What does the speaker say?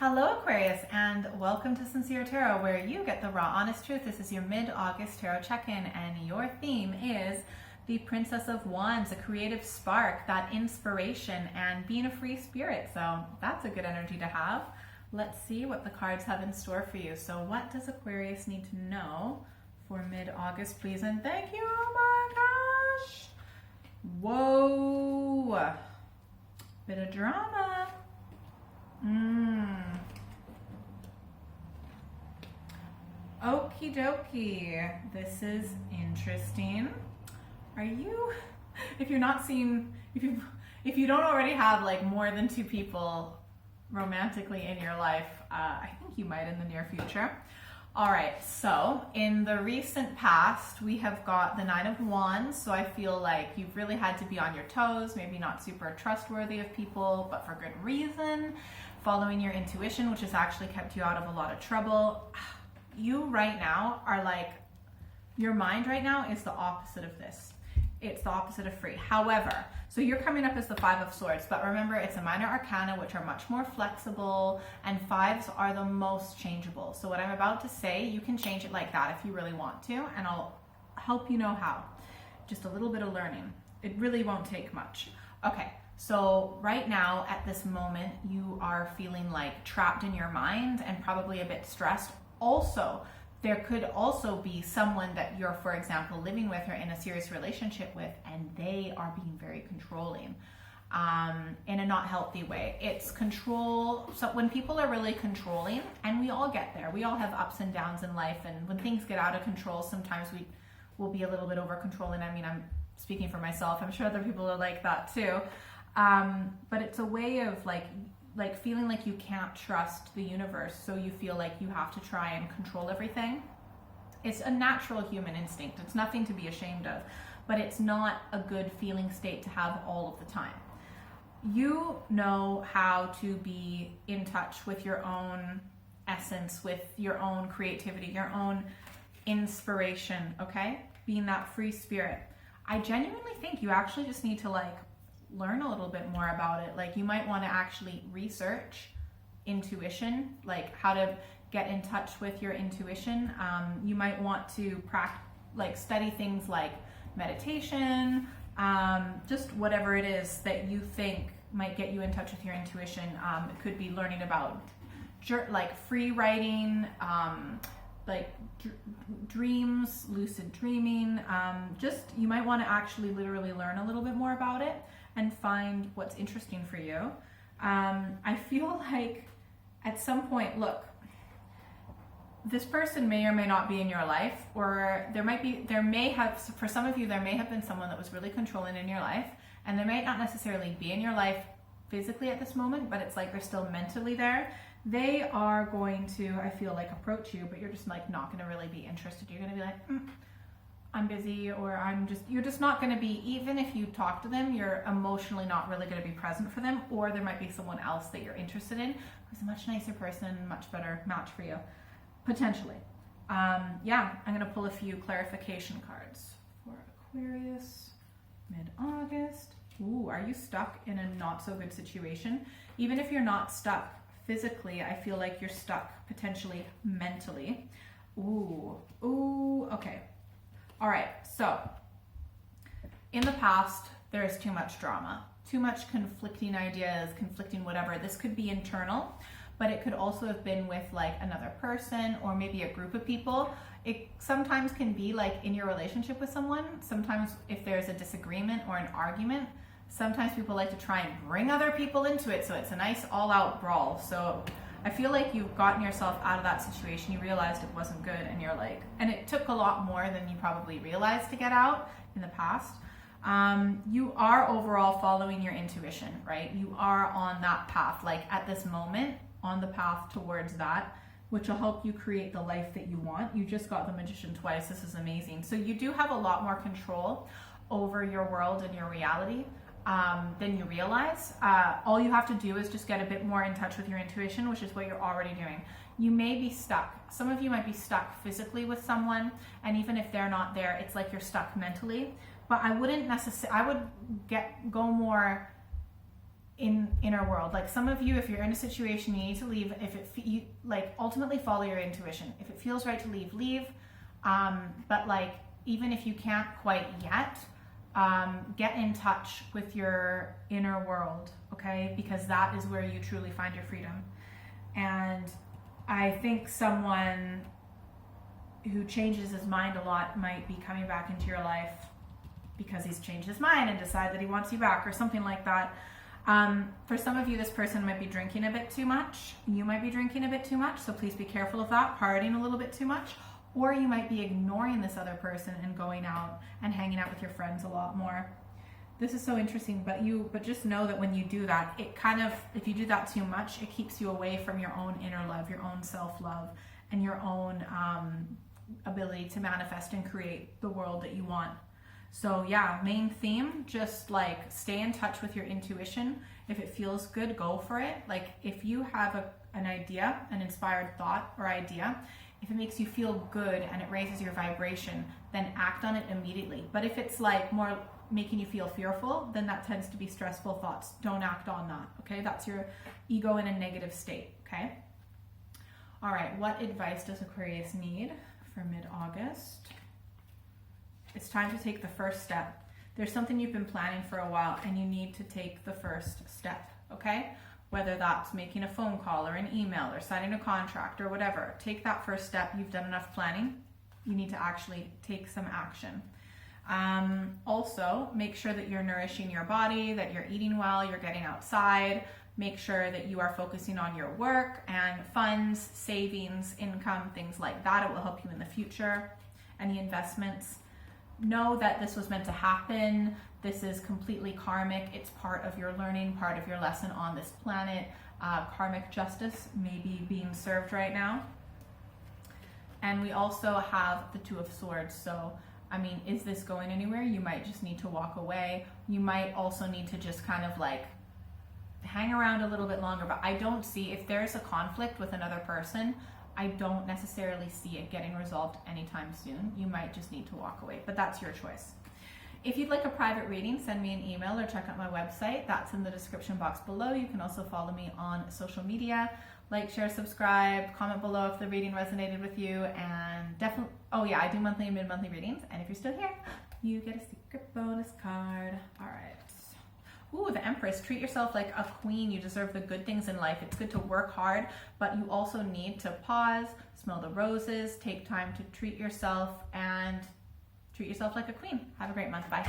Hello Aquarius, and welcome to Sincere Tarot, where you get the raw honest truth. This is your mid-August tarot check-in, and your theme is the Princess of Wands, a creative spark, that inspiration, and being a free spirit. So that's a good energy to have. Let's see what the cards have in store for you. So what does Aquarius need to know for mid-August, please? And thank you. Oh my gosh. Whoa. Bit of drama. Okie dokie. This is interesting. Are you, if you don't already have like more than two people romantically in your life, I think you might in the near future. All right, so in the recent past, we have got the Nine of Wands. So I feel like you've really had to be on your toes, maybe not super trustworthy of people, but for good reason. Following your intuition, which has actually kept you out of a lot of trouble. You right now are like, your mind right now is the opposite of this. It's the opposite of free. However, so you're coming up as the Five of Swords, but remember it's a minor arcana, which are much more flexible, and fives are the most changeable. So what I'm about to say, you can change it like that if you really want to, and I'll help you know how. Just a little bit of learning. It really won't take much. Okay. So right now, at this moment, you are feeling like trapped in your mind and probably a bit stressed. Also, there could also be someone that you're, for example, living with or in a serious relationship with, and they are being very controlling in a not healthy way. It's control. So when people are really controlling, and we all get there, we all have ups and downs in life, and when things get out of control, sometimes we will be a little bit over controlling. I mean, I'm speaking for myself. I'm sure other people are like that too. But it's a way of like feeling like you can't trust the universe, so you feel like you have to try and control everything. It's a natural human instinct. It's nothing to be ashamed of, but it's not a good feeling state to have all of the time. You know how to be in touch with your own essence, with your own creativity, your own inspiration, okay? Being that free spirit. I genuinely think you actually just need to learn a little bit more about it. Like, you might want to actually research intuition, like how to get in touch with your intuition. You might want to study things like meditation, just whatever it is that you think might get you in touch with your intuition. It could be learning about free writing, dreams, lucid dreaming. You might want to actually literally learn a little bit more about it and find what's interesting for you. I feel like at some point, look, this person may or may not be in your life, or for some of you, there may have been someone that was really controlling in your life, and they might not necessarily be in your life physically at this moment, but it's like they're still mentally there. They are going to, I feel like, approach you, but you're just not going to really be interested. You're going to be like, I'm busy, or you're just not going to be, even if you talk to them, you're emotionally not really going to be present for them, or there might be someone else that you're interested in who's a much nicer person, much better match for you, potentially. I'm going to pull a few clarification cards for Aquarius, mid-August. Ooh, are you stuck in a not so good situation? Even if you're not stuck physically, I feel like you're stuck potentially mentally. Ooh, okay. All right, so in the past, there is too much drama, too much conflicting ideas, conflicting whatever. This could be internal, but it could also have been with another person or maybe a group of people. It sometimes can be in your relationship with someone. Sometimes if there's a disagreement or an argument, sometimes people like to try and bring other people into it, so it's a nice all-out brawl. So I feel like you've gotten yourself out of that situation. You realized it wasn't good, and you're and it took a lot more than you probably realized to get out in the past. You are overall following your intuition, right? You are on that path, at this moment, on the path towards that, which will help you create the life that you want. You just got the Magician twice. This is amazing. So you do have a lot more control over your world and your reality than you realize. All you have to do is just get a bit more in touch with your intuition, which is what you're already doing. You may be stuck. Some of you might be stuck physically with someone, and even if they're not there, it's like you're stuck mentally. But I wouldn't necessarily, I would go more inner world. Like some of you, if you're in a situation you need to leave, if you like ultimately follow your intuition. If it feels right to leave, leave. But like even if you can't quite yet, get in touch with your inner world, okay? Because that is where you truly find your freedom. And I think someone who changes his mind a lot might be coming back into your life because he's changed his mind and decided that he wants you back or something like that. For some of you, this person might be drinking a bit too much. You might be drinking a bit too much, so please be careful of that, partying a little bit too much. Or you might be ignoring this other person and going out and hanging out with your friends a lot more. This is so interesting, but just know that when you do that, it kind of, if you do that too much, it keeps you away from your own inner love, your own self-love, and your own ability to manifest and create the world that you want. So yeah, main theme, just like stay in touch with your intuition. If it feels good, go for it. Like if you have an idea, an inspired thought or idea, if it makes you feel good and it raises your vibration, then act on it immediately. But if it's like more making you feel fearful, then that tends to be stressful thoughts. Don't act on that, okay? That's your ego in a negative state, okay? All right, what advice does Aquarius need for mid-August? It's time to take the first step. There's something you've been planning for a while and you need to take the first step, okay? Whether that's making a phone call or an email or signing a contract or whatever, take that first step. You've done enough planning. You need to actually take some action. Also, make sure that you're nourishing your body, that you're eating well, you're getting outside. Make sure that you are focusing on your work and funds, savings, income, things like that. It will help you in the future. Any investments. Know that this was meant to happen. This is completely karmic. It's part of your learning, part of your lesson on this planet. Karmic justice may be being served right now. And we also have the Two of Swords. So, I mean, is this going anywhere? You might just need to walk away. You might also need to just kind of like hang around a little bit longer. But I don't see, if there's a conflict with another person, I don't necessarily see it getting resolved anytime soon. You might just need to walk away, but that's your choice. If you'd like a private reading, send me an email or check out my website. That's in the description box below. You can also follow me on social media. Like, share, subscribe, comment below if the reading resonated with you, and definitely, oh yeah, I do monthly and mid-monthly readings, and if you're still here, you get a secret bonus card. All right. Ooh, the Empress. Treat yourself like a queen. You deserve the good things in life. It's good to work hard, but you also need to pause, smell the roses, take time to treat yourself, and treat yourself like a queen. Have a great month. Bye.